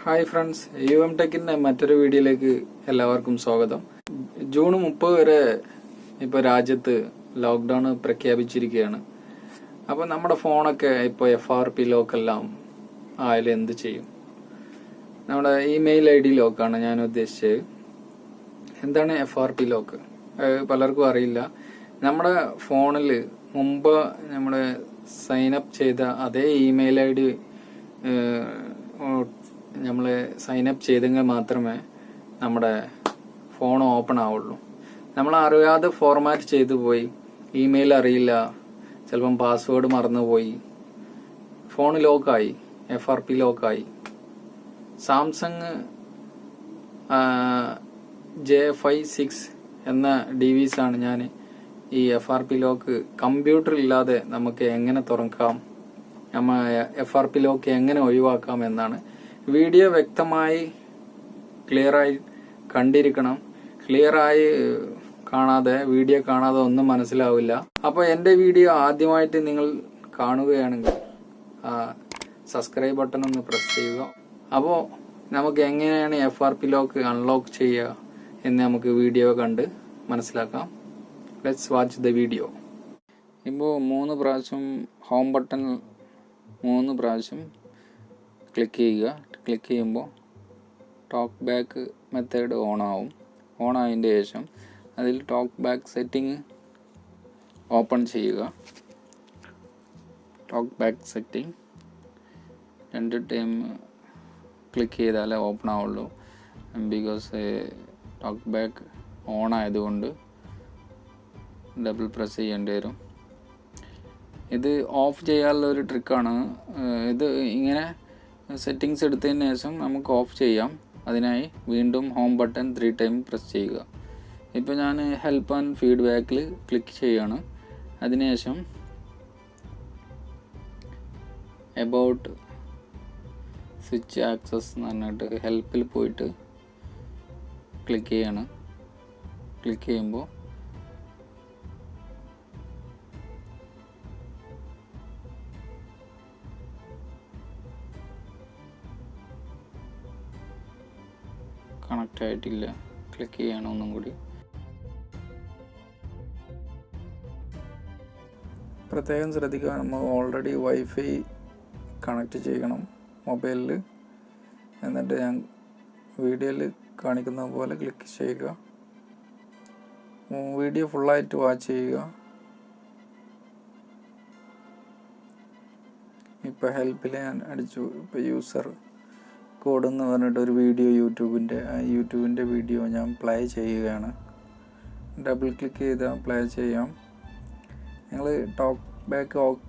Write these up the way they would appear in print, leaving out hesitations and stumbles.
Hi friends, UM ടെക്കിൻ്റെ മറ്റൊരു വീഡിയോയിലേക്ക് എല്ലാവർക്കും സ്വാഗതം. ജൂൺ 30 വരെ ഇപ്പോൾ രാജ്യത്ത് ലോക്ക്ഡൗൺ പ്രഖ്യാപിച്ചിരിക്കുകയാണ്. അപ്പോൾ നമ്മുടെ ഫോണൊക്കെ ഇപ്പോൾ FRP ലോക്കെല്ലാം ആയാലും എന്ത് ചെയ്യും? നമ്മുടെ ഇമെയിൽ ID ലോക്കാണ് ഞാൻ ഉദ്ദേശിച്ചത്. എന്താണ് FRP ലോക്ക്? പലർക്കും അറിയില്ല. നമ്മുടെ ഫോണിൽ മുമ്പ് നമ്മൾ സൈനപ്പ് ചെയ്ത അതേ ഇമെയിൽ ID നമ്മൾ സൈനപ്പ് ചെയ്തെങ്കിൽ മാത്രമേ നമ്മുടെ ഫോൺ ഓപ്പൺ ആവുള്ളൂ. നമ്മൾ അറിയാതെ ഫോർമാറ്റ് ചെയ്തു പോയി, ഇമെയിൽ അറിയില്ല, ചിലപ്പം പാസ്വേഡ് മറന്നുപോയി, ഫോൺ ലോക്കായി, FRP ലോക്കായി. സാംസങ് J56 എന്ന ഡിവൈസാണ് ഞാൻ ഈ FRP ലോക്ക് കമ്പ്യൂട്ടർ ഇല്ലാതെ നമുക്ക് എങ്ങനെ തുറക്കാം, FRP ലോക്ക് എങ്ങനെ ഒഴിവാക്കാം എന്നാണ്. വീഡിയോ വ്യക്തമായി ക്ലിയറായി കണ്ടിരിക്കണം. ക്ലിയറായി വീഡിയോ കാണാതെ ഒന്നും മനസ്സിലാവില്ല. അപ്പോൾ എൻ്റെ വീഡിയോ ആദ്യമായിട്ട് നിങ്ങൾ കാണുകയാണെങ്കിൽ സബ്സ്ക്രൈബ് ബട്ടൺ ഒന്ന് പ്രസ് ചെയ്യുക. അപ്പോൾ നമുക്ക് എങ്ങനെയാണ് FRP ലോക്ക് അൺലോക്ക് ചെയ്യുക എന്ന് നമുക്ക് വീഡിയോ കണ്ട് മനസ്സിലാക്കാം. Let's watch the video. ഇപ്പോൾ 3 പ്രാവശ്യം ഹോം ബട്ടൺ 3 പ്രാവശ്യം ക്ലിക്ക് ചെയ്യുക. ക്ലിക്ക് ചെയ്യുമ്പോൾ ടോക്ക് ബാക്ക് മെത്തേഡ് ഓൺ ആയതിൻ്റെ ശേഷം അതിൽ ടോക്ക് ബാക്ക് സെറ്റിംഗ് ഓപ്പൺ ചെയ്യുക. Talk back setting 2 time click ചെയ്താലേ ഓപ്പൺ ആവുള്ളൂ. ബിക്കോസ് ടോക്ക് ബാക്ക് ഓൺ ആയതുകൊണ്ട് ഡബിൾ പ്രസ് ചെയ്യേണ്ടി വരും. ഇത് ഓഫ് ചെയ്യാനുള്ള ഒരു ട്രിക്കാണ്. ഇത് ഇങ്ങനെ സെറ്റിങ്സ് എടുത്തതിന് ശേഷം നമുക്ക് ഓഫ് ചെയ്യാം. അതിനായി വീണ്ടും ഹോം ബട്ടൺ 3 ടൈം പ്രസ് ചെയ്യുക. ഇപ്പോൾ ഞാൻ ഹെൽപ്പ് ആൻഡ് ഫീഡ്ബാക്കിൽ ക്ലിക്ക് ചെയ്യുകയാണ്. അതിനുശേഷം എബൌട്ട് സ്വിച്ച് ആക്സസ് എന്ന് പറഞ്ഞിട്ട് ഹെൽപ്പിൽ പോയിട്ട് ക്ലിക്ക് ചെയ്യാണ്. ക്ലിക്ക് ചെയ്യുമ്പോൾ കണക്റ്റ് ആയിട്ടില്ല. ക്ലിക്ക് ചെയ്യണം ഒന്നും കൂടി. പ്രത്യേകം ശ്രദ്ധിക്കുക, നമ്മൾ ഓൾറെഡി വൈഫൈ കണക്റ്റ് ചെയ്യണം മൊബൈലിൽ. എന്നിട്ട് ഞാൻ വീഡിയോയിൽ കാണിക്കുന്ന പോലെ ക്ലിക്ക് ചെയ്യുക. വീഡിയോ ഫുള്ളായിട്ട് വാച്ച് ചെയ്യുക. ഇപ്പോൾ ഹെൽപ്പിൽ ഞാൻ അടിച്ചു. ഇപ്പോൾ യൂസർ കോഡ് എന്ന് പറഞ്ഞിട്ട് ഒരു വീഡിയോ യൂട്യൂബിൻ്റെ വീഡിയോ ഞാൻ പ്ലേ ചെയ്യുകയാണ്. ഡബിൾ ക്ലിക്ക് ചെയ്താൽ പ്ലേ ചെയ്യാം. നിങ്ങൾ ടോക്ക് ബാക്ക് ഓഫ്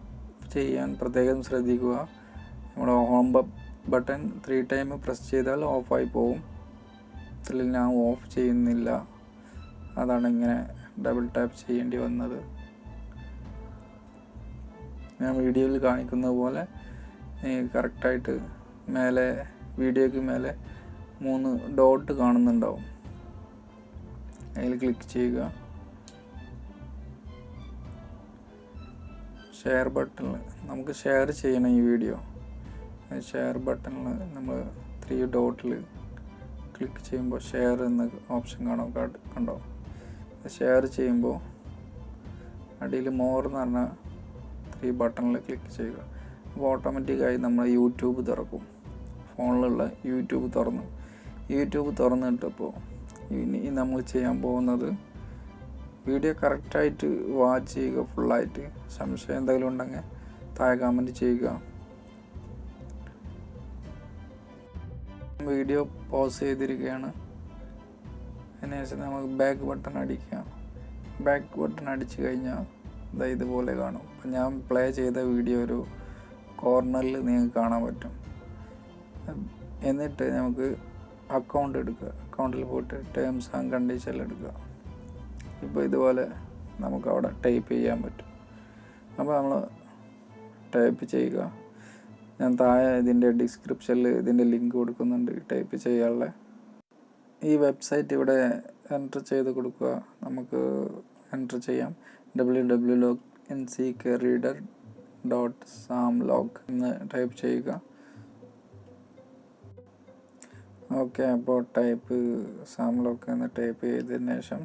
ചെയ്യാൻ പ്രത്യേകം ശ്രദ്ധിക്കുക. നമ്മുടെ ഹോം ബട്ടൺ 3 ടൈം പ്രസ് ചെയ്താൽ ഓഫായി പോകും. ഇതിൽ ഞാൻ ഓഫ് ചെയ്യുന്നില്ല, അതാണ് ഇങ്ങനെ ഡബിൾ ടാപ്പ് ചെയ്യേണ്ടി വന്നത്. ഞാൻ വീഡിയോയിൽ കാണിക്കുന്ന പോലെ കറക്റ്റായിട്ട് വീഡിയോയ്ക്ക് മേലെ 3 ഡോട്ട് കാണുന്നുണ്ടാവും. അതിൽ ക്ലിക്ക് ചെയ്യുക. ഷെയർ ബട്ടണിൽ നമുക്ക് ഷെയർ ചെയ്യണം ഈ വീഡിയോ. ഷെയർ ബട്ടണിൽ നമ്മൾ 3 ഡോട്ടിൽ ക്ലിക്ക് ചെയ്യുമ്പോൾ ഷെയർ എന്ന ഓപ്ഷൻ കണ്ടോ? ഷെയർ ചെയ്യുമ്പോൾ അടിയിൽ മോർ എന്ന് പറഞ്ഞ 3 ബട്ടണിൽ ക്ലിക്ക് ചെയ്യുക. അപ്പോൾ ഓട്ടോമാറ്റിക്കായി നമ്മൾ യൂട്യൂബ് തുറക്കും. ഫോണിലുള്ള യൂട്യൂബ് തുറന്നിട്ടപ്പോൾ ഇനി നമ്മൾ ചെയ്യാൻ പോകുന്നത് വീഡിയോ കറക്റ്റായിട്ട് വാച്ച് ചെയ്യുക ഫുള്ളായിട്ട്. സംശയം എന്തെങ്കിലും ഉണ്ടെങ്കിൽ താഴെ കമൻറ്റ് ചെയ്യുക. വീഡിയോ പോസ് ചെയ്തിരിക്കുകയാണ്. അതിനുശേഷം നമുക്ക് ബാക്ക് ബട്ടൺ അടിക്കാം. ബാക്ക് ബട്ടൺ അടിച്ചു കഴിഞ്ഞാൽ ഇതുപോലെ കാണും. അപ്പം ഞാൻ പ്ലേ ചെയ്ത വീഡിയോ ഒരു കോർണറിൽ നിങ്ങൾക്ക് കാണാൻ പറ്റും. എന്നിട്ട് നമുക്ക് അക്കൗണ്ട് എടുക്കുക. അക്കൗണ്ടിൽ പോയിട്ട് ടേംസ് ആൻഡ് കണ്ടീഷൻ എടുക്കുക. ഇപ്പോൾ ഇതുപോലെ നമുക്ക് അവിടെ ടൈപ്പ് ചെയ്യാൻ പറ്റും. അപ്പോൾ നമ്മൾ ടൈപ്പ് ചെയ്യുക. ഞാൻ താഴെ ഇതിൻ്റെ ഡിസ്ക്രിപ്ഷനിൽ ഇതിൻ്റെ ലിങ്ക് കൊടുക്കുന്നുണ്ട് ടൈപ്പ് ചെയ്യാനുള്ള. ഈ വെബ്സൈറ്റ് ഇവിടെ എൻ്റർ ചെയ്ത് കൊടുക്കുക. നമുക്ക് എൻ്റർ ചെയ്യാം. www.nccareader.samlog എന്ന് ടൈപ്പ് ചെയ്യുക. ഓക്കെ, അപ്പോൾ ടൈപ്പ് സാമ്പിളൊക്കെ ഒന്ന് ടൈപ്പ് ചെയ്തതിന് ശേഷം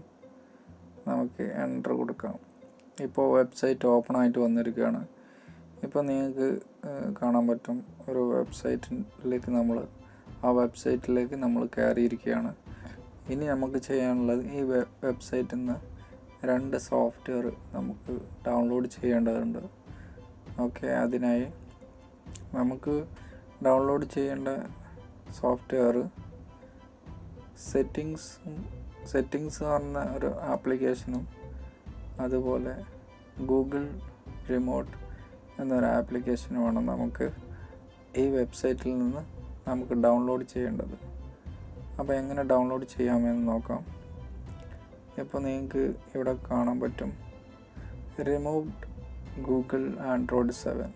നമുക്ക് എൻ്റർ കൊടുക്കാം. ഇപ്പോൾ വെബ്സൈറ്റ് ഓപ്പൺ ആയിട്ട് വന്നിരിക്കുകയാണ്. ഇപ്പോൾ നിങ്ങൾക്ക് കാണാൻ പറ്റും ഒരു വെബ്സൈറ്റിലേക്ക് ആ വെബ്സൈറ്റിലേക്ക് നമ്മൾ കയറിയിരിക്കുകയാണ്. ഇനി നമുക്ക് ചെയ്യാനുള്ളത് ഈ വെബ്സൈറ്റിൽ നിന്ന് 2 സോഫ്റ്റ്വെയർ നമുക്ക് ഡൗൺലോഡ് ചെയ്യേണ്ടതുണ്ട്. ഓക്കെ, അതിനായി നമുക്ക് ഡൗൺലോഡ് ചെയ്യേണ്ട സോഫ്റ്റ്വെയർ സെറ്റിങ്സ് പറഞ്ഞ ഒരു ആപ്ലിക്കേഷനും അതുപോലെ ഗൂഗിൾ റിമോട്ട് എന്നൊരു ആപ്ലിക്കേഷനുമാണ് നമുക്ക് ഈ വെബ്സൈറ്റിൽ നിന്ന് നമുക്ക് ഡൗൺലോഡ് ചെയ്യേണ്ടത്. അപ്പോൾ എങ്ങനെ ഡൗൺലോഡ് ചെയ്യാമെന്ന് നോക്കാം. ഇപ്പോൾ നിങ്ങൾക്ക് ഇവിടെ കാണാൻ പറ്റും റിമൂവ്ഡ് ഗൂഗിൾ ആൻഡ്രോയിഡ് 7.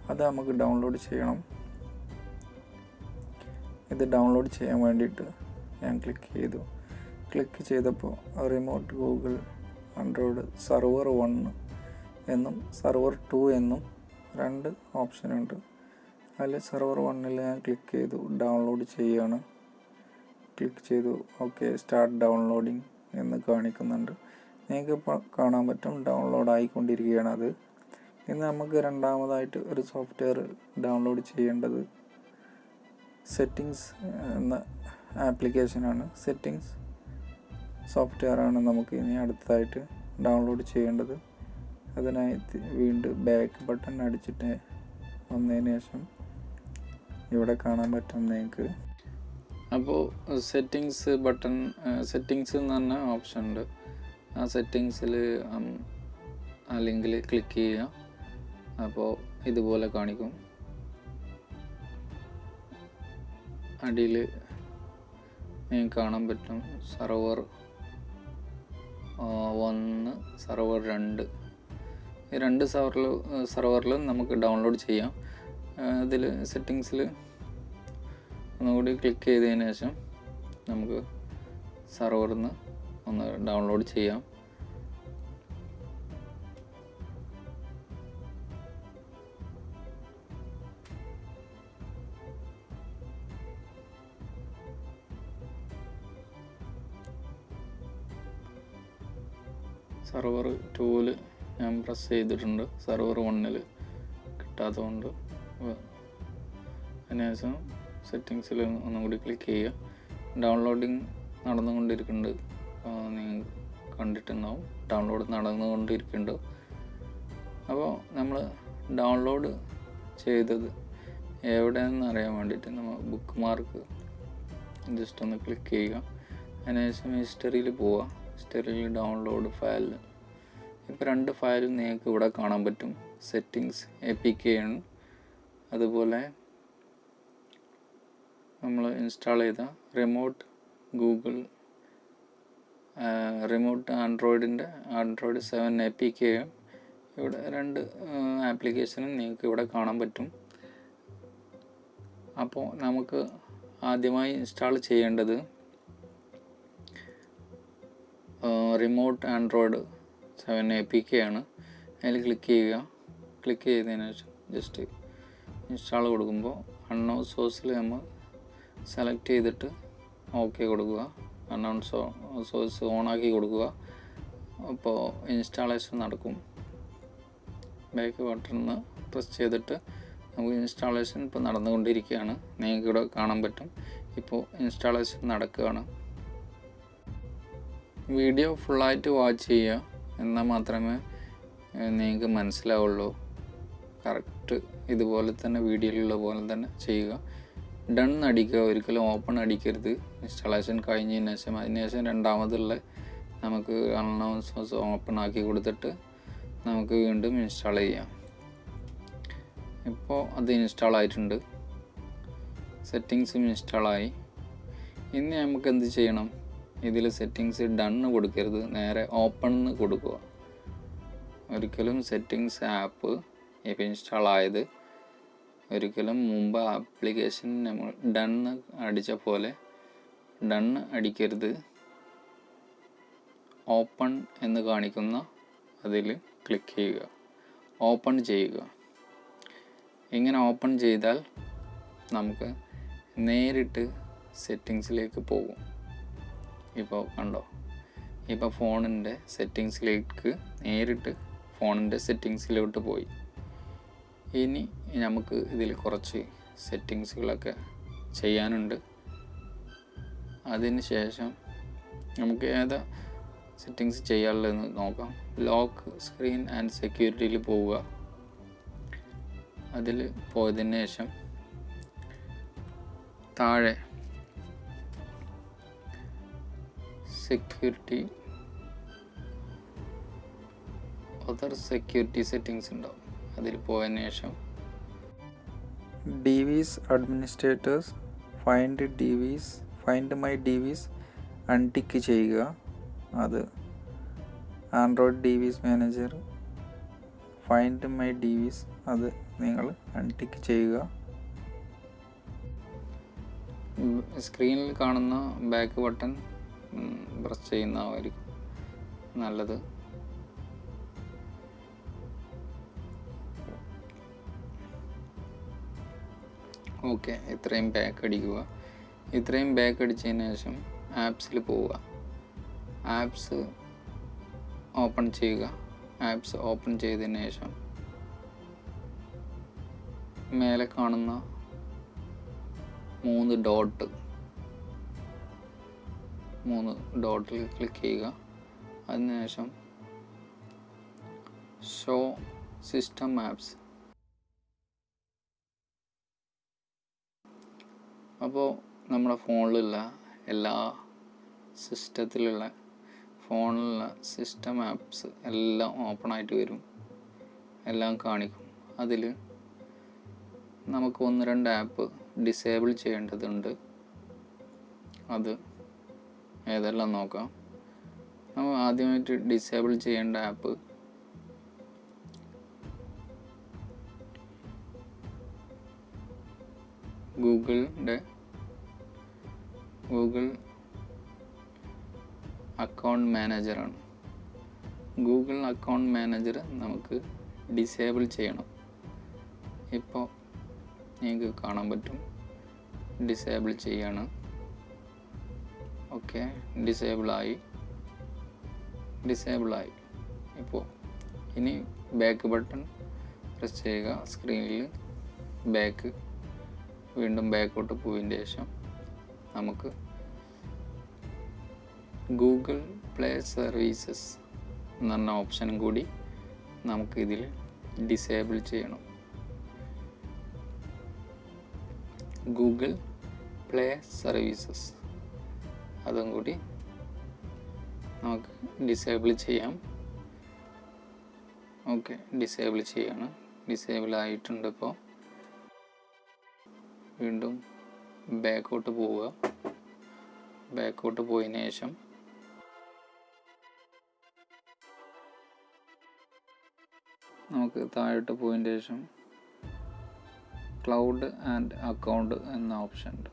അത് നമുക്ക് ഡൗൺലോഡ് ചെയ്യണം. ഇത് ഡൗൺലോഡ് ചെയ്യാൻ വേണ്ടിയിട്ട് ഞാൻ ക്ലിക്ക് ചെയ്തപ്പോൾ റിമോട്ട് ഗൂഗിൾ ആൻഡ്രോയിഡ് സർവർ 1 എന്നും സർവർ 2 എന്നും 2 ഓപ്ഷനുണ്ട്. അതിൽ സർവർ 1 ഞാൻ ക്ലിക്ക് ചെയ്തു, ഡൗൺലോഡ് ചെയ്യുകയാണ്. ക്ലിക്ക് ചെയ്തു, ഓക്കെ, സ്റ്റാർട്ട് ഡൗൺലോഡിങ് എന്ന് കാണിക്കുന്നുണ്ട്. നിങ്ങൾക്ക് ഇപ്പോൾ കാണാൻ പറ്റും ഡൗൺലോഡ് ആയിക്കൊണ്ടിരിക്കുകയാണ്. അത് ഇന്ന് നമുക്ക് രണ്ടാമതായിട്ട് ഒരു സോഫ്റ്റ്വെയർ ഡൗൺലോഡ് ചെയ്യേണ്ടത് സെറ്റിങ്സ് എന്ന ആപ്ലിക്കേഷനാണ്. സെറ്റിങ്സ് സോഫ്റ്റ്വെയറാണ് നമുക്ക് ഇനി അടുത്തതായിട്ട് ഡൗൺലോഡ് ചെയ്യേണ്ടത്. അതിനായി വീണ്ടും ബാക്ക് ബട്ടൺ അടിച്ചിട്ട് വന്നതിന് ശേഷം ഇവിടെ കാണാൻ പറ്റും നിങ്ങൾക്ക്. അപ്പോൾ സെറ്റിങ്സ് ബട്ടൺ, സെറ്റിങ്സ് എന്ന് പറഞ്ഞ ഓപ്ഷൻ ഉണ്ട്. ആ സെറ്റിങ്സിൽ ആ ലിങ്കിൽ ക്ലിക്ക് ചെയ്യുക. അപ്പോൾ ഇതുപോലെ കാണിക്കും. അടിയിൽ നിങ്ങൾക്ക് കാണാൻ പറ്റും സർവർ 1, സർവർ 2. ഈ 2 സർവറിലും നമുക്ക് ഡൗൺലോഡ് ചെയ്യാം. ഇതിൽ സെറ്റിങ്സിൽ ഒന്നുകൂടി ക്ലിക്ക് ചെയ്തതിന് ശേഷം നമുക്ക് സർവറിൽ നിന്ന് ഒന്ന് ഡൗൺലോഡ് ചെയ്യാം. സർവർ 2ൽ ഞാൻ പ്രസ് ചെയ്തിട്ടുണ്ട്. സർവർ 1ൽ കിട്ടാത്തതുകൊണ്ട് അതിനുശേഷം സെറ്റിങ്സിൽ ഒന്നും കൂടി ക്ലിക്ക് ചെയ്യുക. ഡൗൺലോഡിങ് നടന്നുകൊണ്ടിരിക്കുന്നുണ്ട്. നിങ്ങൾ കണ്ടിട്ടുണ്ടാവും, ഡൗൺലോഡ് നടന്നുകൊണ്ടിരിക്കുന്നുണ്ട്. അപ്പോൾ നമ്മൾ ഡൗൺലോഡ് ചെയ്തത് എവിടെയെന്ന് അറിയാൻ വേണ്ടിയിട്ട് നമ്മൾ ബുക്ക് മാർക്ക് ജസ്റ്റ് ഒന്ന് ക്ലിക്ക് ചെയ്യുക. അതിനുശേഷം ഹിസ്റ്ററിയിൽ പോവുക. ഹിസ്റ്ററിയിൽ ഡൗൺലോഡ് ഫയൽ, ഇപ്പോൾ 2 ഫയലും നിങ്ങൾക്ക് ഇവിടെ കാണാൻ പറ്റും. സെറ്റിങ്സ് APK ആണ്. അതുപോലെ നമ്മൾ ഇൻസ്റ്റാൾ ചെയ്ത റിമോട്ട് ആൻഡ്രോയിഡ് 7 APK ഇവിടെ 2 ആപ്ലിക്കേഷനും നിങ്ങൾക്ക് ഇവിടെ കാണാൻ പറ്റും. അപ്പോൾ നമുക്ക് ആദ്യമായി ഇൻസ്റ്റാൾ ചെയ്യേണ്ടത് റിമോട്ട് ആൻഡ്രോയിഡ് 7 APK ആണ്. അതിൽ ക്ലിക്ക് ചെയ്യുക. ക്ലിക്ക് ചെയ്തതിന് ശേഷം ജസ്റ്റ് ഇൻസ്റ്റാൾ കൊടുക്കുമ്പോൾ അൺനോൺ സോഴ്സിൽ നമ്മൾ സെലക്ട് ചെയ്തിട്ട് ഓക്കെ കൊടുക്കുക. അൺനോൺ സോഴ്സ് ഓണാക്കി കൊടുക്കുക. അപ്പോൾ ഇൻസ്റ്റാളേഷൻ നടക്കും. ബാക്ക് ബട്ടൺ പ്രസ് ചെയ്തിട്ട് നമുക്ക് ഇൻസ്റ്റാളേഷൻ ഇപ്പോൾ നടന്നുകൊണ്ടിരിക്കുകയാണ്. നിങ്ങൾക്ക് ഇവിടെ കാണാൻ പറ്റും. ഇപ്പോൾ ഇൻസ്റ്റാളേഷൻ നടക്കുകയാണ്. വീഡിയോ ഫുള്ളായിട്ട് വാച്ച് ചെയ്യുക, എന്നാൽ മാത്രമേ നിങ്ങൾക്ക് മനസ്സിലാവുള്ളൂ. കറക്റ്റ് ഇതുപോലെ തന്നെ വീഡിയോയിലുള്ള പോലെ തന്നെ ചെയ്യുക. ഡൺ അടിക്കുക, ഒരിക്കലും ഓപ്പൺ അടിക്കരുത്. ഇൻസ്റ്റാളേഷൻ കഴിഞ്ഞതിന് ശേഷം അതിനുശേഷം രണ്ടാമതുള്ള നമുക്ക് അൺനോൺ സോഴ്സ് ഓപ്പൺ ആക്കി കൊടുത്തിട്ട് നമുക്ക് വീണ്ടും ഇൻസ്റ്റാൾ ചെയ്യാം. ഇപ്പോൾ അത് ഇൻസ്റ്റാൾ ആയിട്ടുണ്ട്. സെറ്റിങ്സും ഇൻസ്റ്റാളായി. ഇനി നമുക്ക് എന്ത് ചെയ്യണം? ഇതിൽ സെറ്റിങ്സ് ഡണ്ണ് കൊടുക്കരുത്, നേരെ ഓപ്പൺ എന്ന് കൊടുക്കുക. ഒരിക്കലും സെറ്റിങ്സ് ആപ്പ് ഇപ്പോൾ ഇൻസ്റ്റാൾ ആയത് ഒരിക്കലും മുമ്പ് ആപ്ലിക്കേഷൻ നമ്മൾ ഡണ്ണ് അടിച്ച പോലെ ഡണ്ണ് അടിക്കരുത്. ഓപ്പൺ എന്ന് കാണിക്കുന്ന അതിൽ ക്ലിക്ക് ചെയ്യുക, ഓപ്പൺ ചെയ്യുക. ഇങ്ങനെ ഓപ്പൺ ചെയ്താൽ നമുക്ക് നേരിട്ട് സെറ്റിങ്സിലേക്ക് പോകും. ഇപ്പോൾ കണ്ടോ, ഇപ്പോൾ ഫോണിൻ്റെ സെറ്റിങ്സിലേക്ക് നേരിട്ട് ഫോണിൻ്റെ സെറ്റിങ്സിലോട്ട് പോയി. ഇനി നമുക്ക് ഇതിൽ കുറച്ച് സെറ്റിങ്സുകളൊക്കെ ചെയ്യാനുണ്ട്. അതിന് ശേഷം നമുക്ക് ഏതാ സെറ്റിങ്സ് ചെയ്യാനുള്ളതെന്ന് നോക്കാം. ലോക്ക് സ്ക്രീൻ ആൻഡ് സെക്യൂരിറ്റിയിൽ പോവുക. അതിൽ പോയതിന് ശേഷം താഴെ സെക്യൂരിറ്റി, അതർ സെക്യൂരിറ്റി സെറ്റിങ്സ് ഉണ്ടാവും. അതിൽ പോയതിന് ശേഷം DVs administrators, find my DVs അൺടിക്ക് ചെയ്യുക. അത് Android DVs manager, find my DVs അത് നിങ്ങൾ അൺടിക്ക് ചെയ്യുക. സ്ക്രീനിൽ കാണുന്ന ബാക്ക് ബട്ടൺ പ്രസ് ചെയ്യുന്നതായിരിക്കും നല്ലത്. ഓക്കെ, ഇത്രയും ബാക്ക് അടിക്കുക. ഇത്രയും ബാക്ക് അടിച്ചതിന് ശേഷം ആപ്സിൽ പോവുക. ആപ്സ് ഓപ്പൺ ചെയ്യുക. ആപ്സ് ഓപ്പൺ ചെയ്തതിന് ശേഷം മേലെ കാണുന്ന 3 ഡോട്ടിൽ ക്ലിക്ക് ചെയ്യുക. അതിനുശേഷം ഷോ സിസ്റ്റം ആപ്സ്. അപ്പോൾ നമ്മുടെ ഫോണിലുള്ള എല്ലാ സിസ്റ്റത്തിലുള്ള ഫോണിലുള്ള സിസ്റ്റം ആപ്സ് എല്ലാം ഓപ്പൺ ആയിട്ട് വരും, എല്ലാം കാണിക്കും. അതിൽ നമുക്ക് 1-2 ആപ്പ് ഡിസേബിൾ ചെയ്യേണ്ടതുണ്ട്. അത് ഏതെല്ലാം നോക്കാം. നമ്മൾ ആദ്യമായിട്ട് ഡിസേബിൾ ചെയ്യേണ്ട ആപ്പ് ഗൂഗിൾ അക്കൗണ്ട് മാനേജറാണ്. ഗൂഗിൾ അക്കൗണ്ട് മാനേജർ നമുക്ക് ഡിസേബിൾ ചെയ്യണം. ഇപ്പോൾ നിങ്ങൾക്ക് കാണാൻ പറ്റും, ഡിസേബിൾ ചെയ്യാണ്. ഓക്കെ, ഡിസേബിളായി. ഇപ്പോൾ ഇനി ബാക്ക് ബട്ടൺ പ്രസ് ചെയ്യുക. സ്ക്രീനിൽ ബാക്ക്, വീണ്ടും ബാക്കോട്ട് പോയതിന് ശേഷം നമുക്ക് ഗൂഗിൾ പ്ലേ സർവീസസ് എന്ന് പറഞ്ഞ ഓപ്ഷനും കൂടി നമുക്ക് ഇതിൽ ഡിസേബിൾ ചെയ്യണം. ഗൂഗിൾ പ്ലേ സർവീസസ് അതും കൂടി നമുക്ക് ഡിസേബിൾ ചെയ്യാം. ഓക്കെ, ഡിസേബിൾ ചെയ്യാണ്. ഡിസേബിൾ ആയിട്ടുണ്ട്. ഇപ്പോൾ വീണ്ടും ബാക്കോട്ട് പോവുക. ബാക്കോട്ട് പോയതിന് ശേഷം നമുക്ക് താഴോട്ട് പോയതിന് ശേഷം ക്ലൗഡ് ആൻഡ് അക്കൗണ്ട് എന്ന ഓപ്ഷൻ ഉണ്ട്.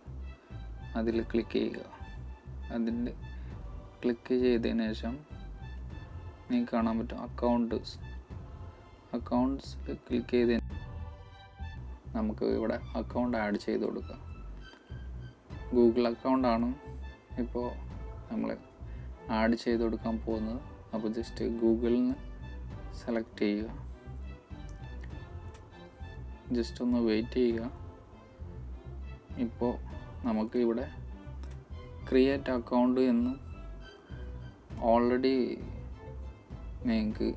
അതിൽ ക്ലിക്ക് ചെയ്യുക. അതിൽ ക്ലിക്ക് ചെയ്തതിന് ശേഷം നിങ്ങൾക്ക് കാണാൻ പറ്റും അക്കൗണ്ട്സിൽ ക്ലിക്ക് ചെയ്ത് നമുക്ക് ഇവിടെ അക്കൗണ്ട് ആഡ് ചെയ്ത് കൊടുക്കാം. ഗൂഗിൾ അക്കൗണ്ടാണ് ഇപ്പോൾ നമ്മൾ ആഡ് ചെയ്ത് കൊടുക്കാൻ പോകുന്നത്. അപ്പോൾ ജസ്റ്റ് ഗൂഗിളിൽ നിന്ന് സെലക്ട് ചെയ്യുക. ജസ്റ്റ് ഒന്ന് വെയിറ്റ് ചെയ്യുക. ഇപ്പോൾ നമുക്ക് ഇവിടെ ക്രിയേറ്റ് അക്കൗണ്ട് എന്നും ഓൾറെഡി നിങ്ങൾക്ക്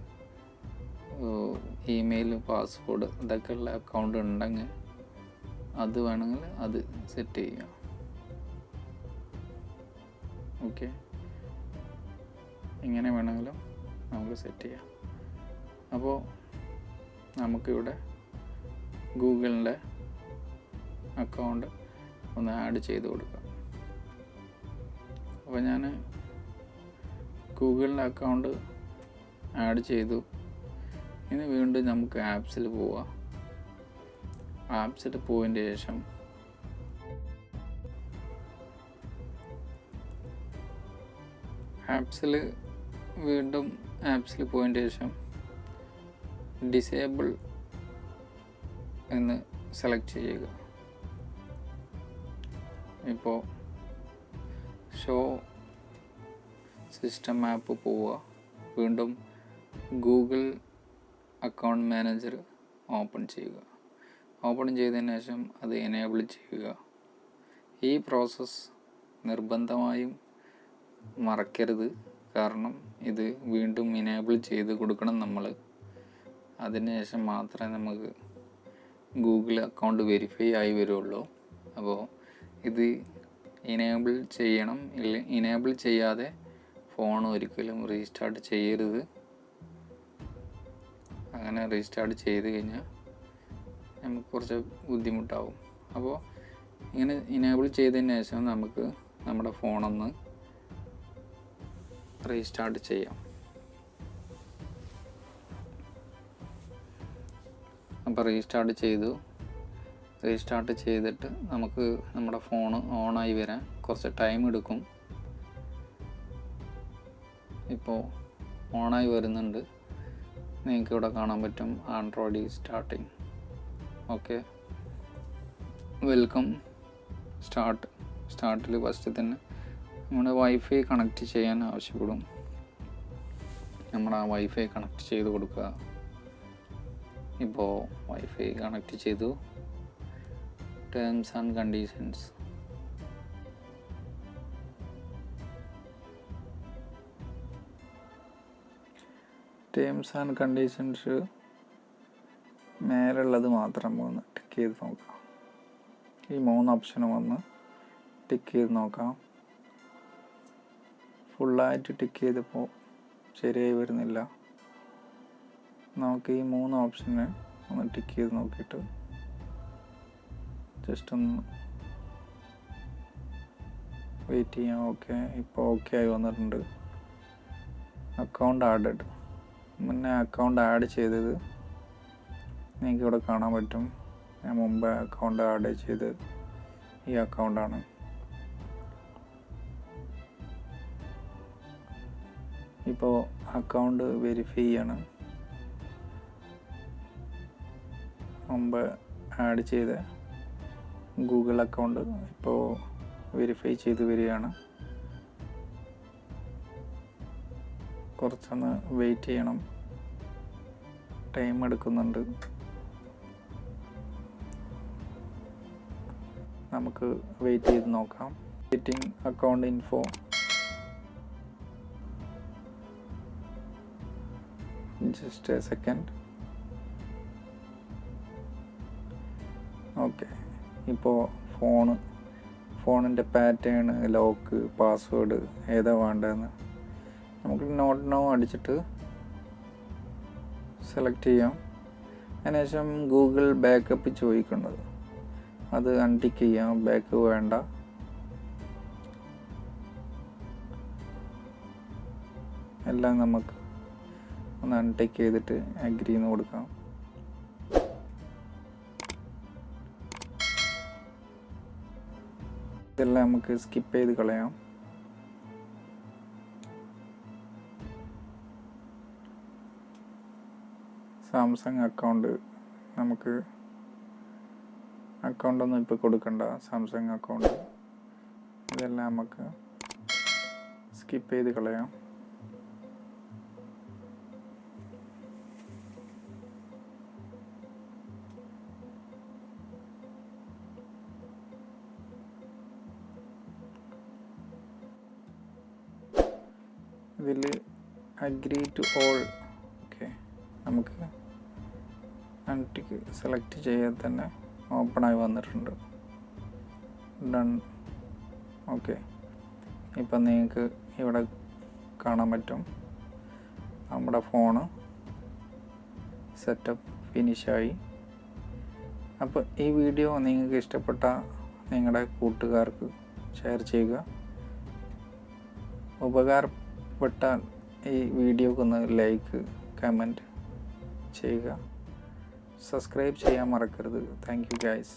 ഇമെയിൽ, പാസ്വേഡ് ഇതൊക്കെ ഉള്ള അക്കൗണ്ട് ഉണ്ടെങ്കിൽ അത് വേണമെങ്കിൽ അത് സെറ്റ് ചെയ്യുക. ഓക്കെ, ഇങ്ങനെ വേണമെങ്കിലും നമുക്ക് സെറ്റ് ചെയ്യാം. അപ്പോൾ നമുക്കിവിടെ ഗൂഗിളിൻ്റെ അക്കൗണ്ട് ഒന്ന് ആഡ് ചെയ്ത് കൊടുക്കാം. അപ്പോൾ ഞാൻ ഗൂഗിളിൻ്റെ അക്കൗണ്ട് ആഡ് ചെയ്തു. ഇനി വീണ്ടും നമുക്ക് ആപ്സിൽ പോവാം. ആപ്സിൽ പോയതിന് ശേഷം ആപ്സിൽ പോയതിന് ശേഷം ഡിസേബിൾ എന്ന് സെലക്ട് ചെയ്യുക. ഇപ്പോൾ ഷോ സിസ്റ്റം ആപ്പ് പോവുക. വീണ്ടും ഗൂഗിൾ അക്കൗണ്ട് മാനേജർ ഓപ്പൺ ചെയ്യുക. ഓപ്പൺ ചെയ്തതിന് ശേഷം അത് എനേബിൾ ചെയ്യുക. ഈ പ്രോസസ്സ് നിർബന്ധമായും മറക്കരുത്, കാരണം ഇത് വീണ്ടും എനേബിൾ ചെയ്ത് കൊടുക്കണം നമ്മൾ. അതിനുശേഷം മാത്രമേ നമുക്ക് ഗൂഗിൾ അക്കൗണ്ട് വെരിഫൈ ആയി വരുള്ളൂ. അപ്പോൾ ഇത് എനേബിൾ ചെയ്യണം. എനേബിൾ ചെയ്യാതെ ഫോൺ ഒരിക്കലും റീസ്റ്റാർട്ട് ചെയ്യരുത്. അങ്ങനെ റീസ്റ്റാർട്ട് ചെയ്ത് കഴിഞ്ഞാൽ നമുക്ക് കുറച്ച് ബുദ്ധിമുട്ടാവും. അപ്പോൾ ഇങ്ങനെ എനേബിൾ ചെയ്തതിന് ശേഷം നമുക്ക് നമ്മുടെ ഫോണൊന്ന് റീസ്റ്റാർട്ട് ചെയ്യാം. അപ്പോൾ റീസ്റ്റാർട്ട് ചെയ്തിട്ട് നമുക്ക് നമ്മുടെ ഫോൺ ഓണായി വരാൻ കുറച്ച് ടൈം എടുക്കും. ഇപ്പോൾ ഓണായി വരുന്നുണ്ട്. നിങ്ങൾക്ക് ഇവിടെ കാണാൻ പറ്റും ആൻഡ്രോയിഡ് സ്റ്റാർട്ടിങ്. Okay, welcome. സ്റ്റാർട്ടിൽ ഫസ്റ്റ് തന്നെ നമ്മുടെ വൈഫൈ കണക്ട് ചെയ്യാൻ ആവശ്യപ്പെടും. നമ്മൾ ആ വൈഫൈ കണക്ട് ചെയ്ത് കൊടുക്കുക. ഇപ്പോൾ വൈഫൈ കണക്ട് ചെയ്തു. Terms and conditions. Terms and conditions മേലുള്ളത് മാത്രം ഒന്ന് ടിക്ക് ചെയ്ത് നോക്കാം. ഈ 3 ഓപ്ഷനും ഒന്ന് ടിക്ക് ചെയ്ത് നോക്കാം. ഫുള്ളായിട്ട് ടിക്ക് ചെയ്തപ്പോൾ ശരിയായി വരുന്നില്ല. നമുക്ക് ഈ 3 ഓപ്ഷന് ഒന്ന് ടിക്ക് ചെയ്ത് നോക്കിയിട്ട് ജസ്റ്റ് ഒന്ന് വെയിറ്റ് ചെയ്യാം. ഓക്കെ, ഇപ്പോൾ ഓക്കെ ആയി വന്നിട്ടുണ്ട്. Account added. മുന്നേ അക്കൗണ്ട് ആഡ് ചെയ്തത് നിങ്ങൾക്ക് ഇവിടെ കാണാൻ പറ്റും. ഞാൻ മുമ്പ് അക്കൗണ്ട് ആഡ് ചെയ്ത് ഈ അക്കൗണ്ടാണ്. ഇപ്പോൾ അക്കൗണ്ട് വെരിഫൈ ചെയ്യാണ്. മുമ്പ് ആഡ് ചെയ്ത ഗൂഗിൾ അക്കൗണ്ട് ഇപ്പോൾ വെരിഫൈ ചെയ്ത് വരികയാണ്. കുറച്ചൊന്ന് വെയിറ്റ് ചെയ്യണം, ടൈം എടുക്കുന്നുണ്ട്. നമുക്ക് വെയിറ്റ് ചെയ്ത് നോക്കാം. Getting account info. Just A second. Okay, ഇപ്പോൾ ഫോണിൻ്റെ പാറ്റേൺ, ലോക്ക്, പാസ്വേഡ് ഏതാ വേണ്ടതെന്ന് നമുക്ക് നോട്ട് നോ അടിച്ചിട്ട് സെലക്ട് ചെയ്യാം. അതിനുശേഷം ഗൂഗിൾ ബാക്കപ്പ് ചോദിക്കേണ്ടത് അത് അൺടിക്ക് ചെയ്യാം. ബാക്ക് വേണ്ട. എല്ലാം നമുക്ക് ഒന്ന് അൺടിക്ക് ചെയ്തിട്ട് അഗ്രി എന്ന് കൊടുക്കാം. ഇതെല്ലാം നമുക്ക് സ്കിപ്പ് ചെയ്ത് കളയാം. സാംസങ് അക്കൗണ്ട് നമുക്ക് അക്കൗണ്ടൊന്നും ഇപ്പോൾ കൊടുക്കണ്ട. സാംസങ് അക്കൗണ്ട് ഇതെല്ലാം നമുക്ക് സ്കിപ്പ് ചെയ്ത് കളയാം. ഇതിൽ അഗ്രി ടു ഓൾ. ഓക്കെ, നമുക്ക് അൺടിക്ക് സെലക്ട് ചെയ്യാൻ തന്നെ ഓപ്പണായി വന്നിട്ടുണ്ട്. ഡൺ. ഓക്കെ, ഇപ്പം നിങ്ങൾക്ക് ഇവിടെ കാണാൻ പറ്റും നമ്മുടെ ഫോണ് സെറ്റപ്പ് ഫിനിഷായി. അപ്പോൾ ഈ വീഡിയോ നിങ്ങൾക്ക് ഇഷ്ടപ്പെട്ട നിങ്ങളുടെ കൂട്ടുകാർക്ക് ഷെയർ ചെയ്യുക. ഉപകാരപ്പെട്ടാൽ ഈ വീഡിയോക്കൊന്ന് ലൈക്ക്, കമൻറ്റ് ചെയ്യുക. സബ്സ്ക്രൈബ് ചെയ്യാൻ മറക്കരുത്. Thank you guys.